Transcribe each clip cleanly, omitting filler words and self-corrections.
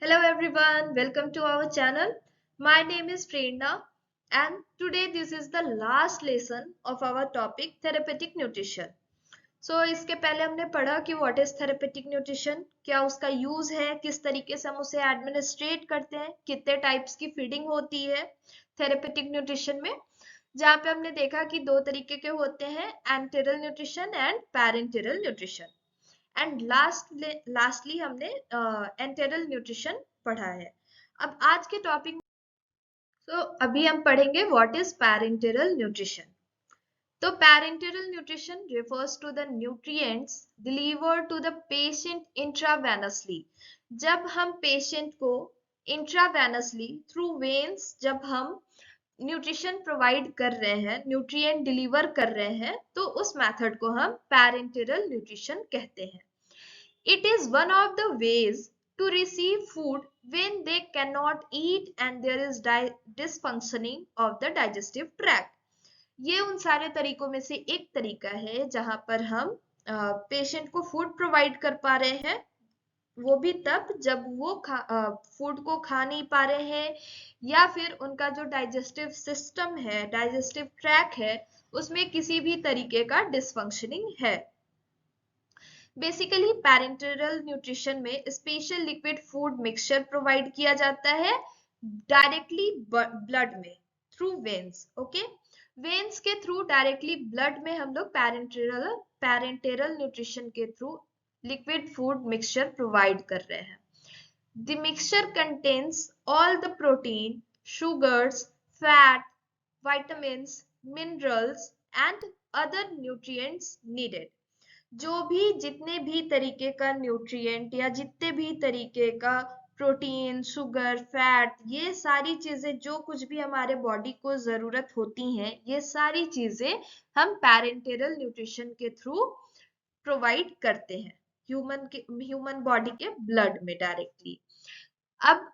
Hello everyone, welcome to our channel. My name is Prerna and today this is the last lesson of our topic therapeutic nutrition. So इसके पहले हमने पढ़ा कि what is therapeutic nutrition, क्या उसका use है, किस तरीके से हम उसे एडमिनिस्ट्रेट करते हैं, कितने टाइप्स की फीडिंग होती है थेरेपेटिक न्यूट्रिशन में, जहाँ पे हमने देखा कि दो तरीके के होते हैं, enteral nutrition and parenteral nutrition. And lastly हमने एंटेरल न्यूट्रिशन पढ़ा है। अब आज के टॉपिक अभी हम पढ़ेंगे व्हाट इज पैरेंटेरल न्यूट्रिशन। तो parenteral nutrition refers to the nutrients delivered to the patient intravenously। जब हम पेशेंट को intravenously थ्रू वेन्स जब हम न्यूट्रिशन प्रोवाइड कर रहे हैं, न्यूट्रिएंट डिलीवर कर रहे हैं, तो उस मेथड को हम पैरेंटेरल न्यूट्रिशन कहते हैं। It is one of the ways to receive food when they cannot eat and there is dysfunctioning of the digestive tract। ये उन सारे तरीकों में से एक तरीका है जहां पर हम पेशेंट को फूड प्रोवाइड कर पा रहे हैं, वो भी तब जब वो फूड को खा नहीं पा रहे हैं या फिर उनका जो डाइजेस्टिव सिस्टम है, डाइजेस्टिव ट्रैक है, उसमें किसी भी तरीके का डिसफंक्शनिंग है। बेसिकली पैरेंटरल न्यूट्रिशन में special liquid food mixture provide किया जाता है डायरेक्टली ब्लड में थ्रू वेन्स। ओके, वेन्स के थ्रू डायरेक्टली ब्लड में हम लोग पैरेंटरल न्यूट्रिशन के through liquid food mixture provide कर रहे हैं। The mixture contains all the protein, sugars, fat, vitamins, minerals and other nutrients needed। जो भी जितने भी तरीके का न्यूट्रिएंट या जितने भी तरीके का प्रोटीन, शुगर, फैट, ये सारी चीजें जो कुछ भी हमारे बॉडी को जरूरत होती हैं, ये सारी चीजें हम पैरेंटेरल न्यूट्रिशन के थ्रू प्रोवाइड करते हैं ह्यूमन बॉडी के ब्लड में डायरेक्टली। अब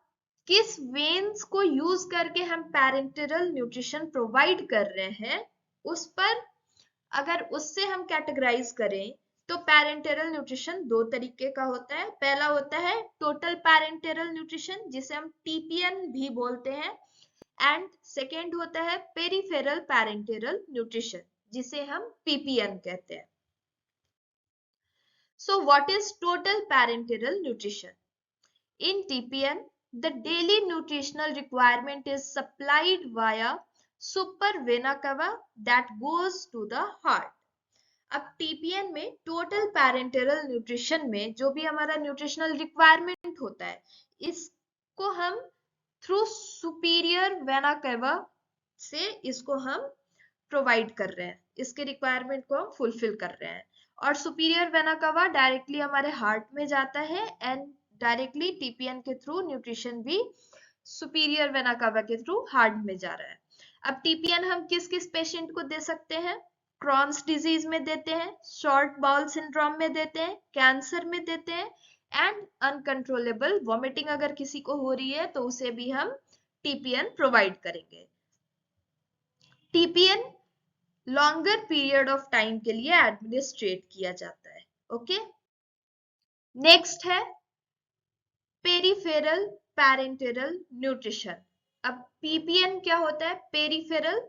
किस वेन्स को यूज करके हम पैरेंटेरल न्यूट्रिशन प्रोवाइड कर रहे हैं, उस पर अगर उससे हम कैटेगराइज करें तो पैरेंटेरल न्यूट्रिशन दो तरीके का होता है। पहला होता है टोटल पैरेंटेरल न्यूट्रिशन, जिसे हम टीपीएन भी बोलते हैं, एंड सेकेंड होता है पेरिफेरल पैरेंटेरल न्यूट्रिशन, जिसे हम पीपीएन कहते हैं। So what is total parenteral nutrition? In TPN the daily nutritional requirement is supplied via super vena cava that goes to the heart। अब टीपीएन में टोटल पैरेंटेरल न्यूट्रिशन में जो भी हमारा न्यूट्रिशनल रिक्वायरमेंट होता है, इसको हम थ्रू सुपीरियर वेना केवा से इसको हम प्रोवाइड कर रहे हैं, इसके रिक्वायरमेंट को हम फुलफिल कर रहे हैं। और सुपीरियर वेना केवा डायरेक्टली हमारे हार्ट में जाता है एंड डायरेक्टली टीपीएन के थ्रू न्यूट्रिशन भी सुपीरियर वेना केवा के थ्रू हार्ट में जा रहा है। अब टीपीएन हम किस किस पेशेंट को दे सकते हैं? क्रॉन्स डिजीज में देते हैं, शॉर्ट बाउल सिंड्रोम में देते हैं, कैंसर में देते हैं, एंड अनकंट्रोलेबल वॉमिटिंग अगर किसी को हो रही है तो उसे भी हम टीपीएन प्रोवाइड करेंगे। TPN longer period of time के लिए एडमिनिस्ट्रेट किया जाता है। ओके, नेक्स्ट है पेरिफेरल पैरेंटेरल न्यूट्रिशन। अब पीपीएन क्या होता है? पेरिफेरल,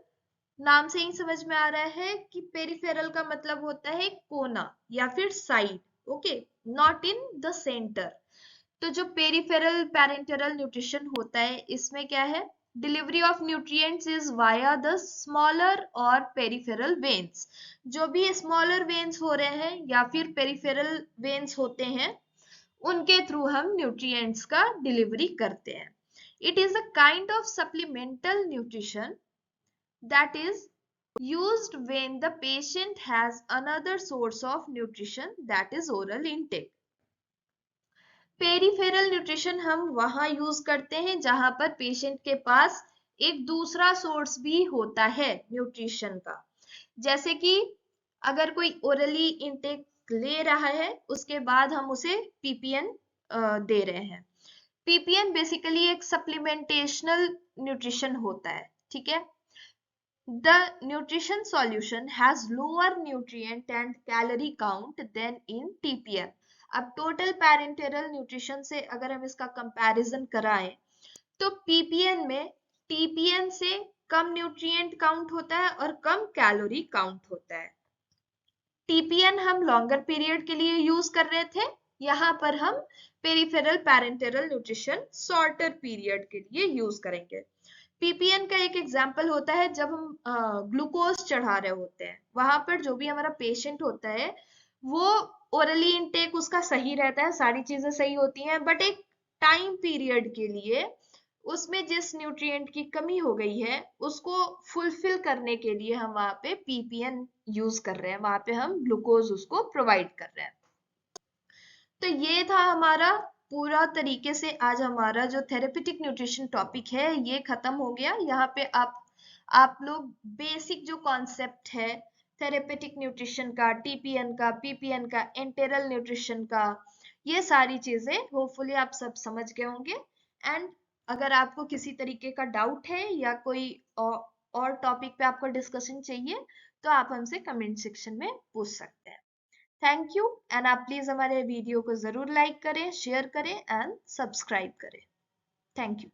नाम से ही समझ में आ रहा है कि पेरिफेरल का मतलब होता है कोना या फिर side. Okay, not in the centre. तो जो पेरिफेरल पैरेंटेरल न्यूट्रिशन होता है, इसमें क्या है? Delivery of nutrients is via the smaller और पेरिफेरल वेन्स। जो भी स्मॉलर वेन्स हो रहे हैं या फिर पेरिफेरल वेन्स होते हैं, उनके थ्रू हम न्यूट्रिएंट्स का डिलीवरी करते हैं। It is a kind of supplemental nutrition that is used when the patient has another source of nutrition, that is oral intake। Peripheral nutrition हम वहां यूज करते हैं जहां पर पेशेंट के पास एक दूसरा सोर्स भी होता है न्यूट्रिशन का। जैसे कि अगर कोई ओरली इंटेक ले रहा है, उसके बाद हम उसे पीपीएन दे रहे हैं। पीपीएन बेसिकली एक सप्लीमेंटेशनल न्यूट्रिशन होता है, ठीक है। The nutrition solution has lower nutrient and calorie count than in TPN। अब टोटल पैरेंटरल न्यूट्रिशन से अगर हम इसका कंपैरिजन कराएं तो पीपीएन में टीपीएन से कम न्यूट्रिएंट काउंट होता है और कम कैलोरी काउंट होता है। टीपीएन हम लॉन्गर पीरियड के लिए यूज कर रहे थे, यहाँ पर हम पेरिफेरल पैरेंटरल न्यूट्रिशन शॉर्टर पीरियड के लिए यूज करेंगे। पीपीएन का एक एग्जाम्पल होता है जब हम ग्लूकोज चढ़ा रहे होते हैं, वहां पर जो भी हमारा पेशेंट होता है वो ओरली इनटेक उसका सही रहता है, सारी चीजें सही होती हैं, बट एक टाइम पीरियड के लिए उसमें जिस न्यूट्रिएंट की कमी हो गई है उसको फुलफिल करने के लिए हम वहां पे पीपीएन यूज कर रहे हैं, वहां पे हम ग्लूकोज उसको प्रोवाइड कर रहे हैं। तो ये था हमारा पूरा तरीके से आज हमारा जो थेरेपेटिक न्यूट्रिशन टॉपिक है ये खत्म हो गया। यहाँ पे आप लोग बेसिक जो कॉन्सेप्ट है थेरेपेटिक न्यूट्रिशन का, टीपीएन का, पीपीएन का, एंटेरल न्यूट्रिशन का, ये सारी चीजें होपफुली आप सब समझ गए होंगे। एंड अगर आपको किसी तरीके का डाउट है या कोई और टॉपिक पे आपको डिस्कशन चाहिए तो आप हमसे कमेंट सेक्शन में पूछ सकते हैं। थैंक यू एंड आप प्लीज हमारे वीडियो को जरूर लाइक करें, शेयर करें एंड सब्सक्राइब करें। Thank you.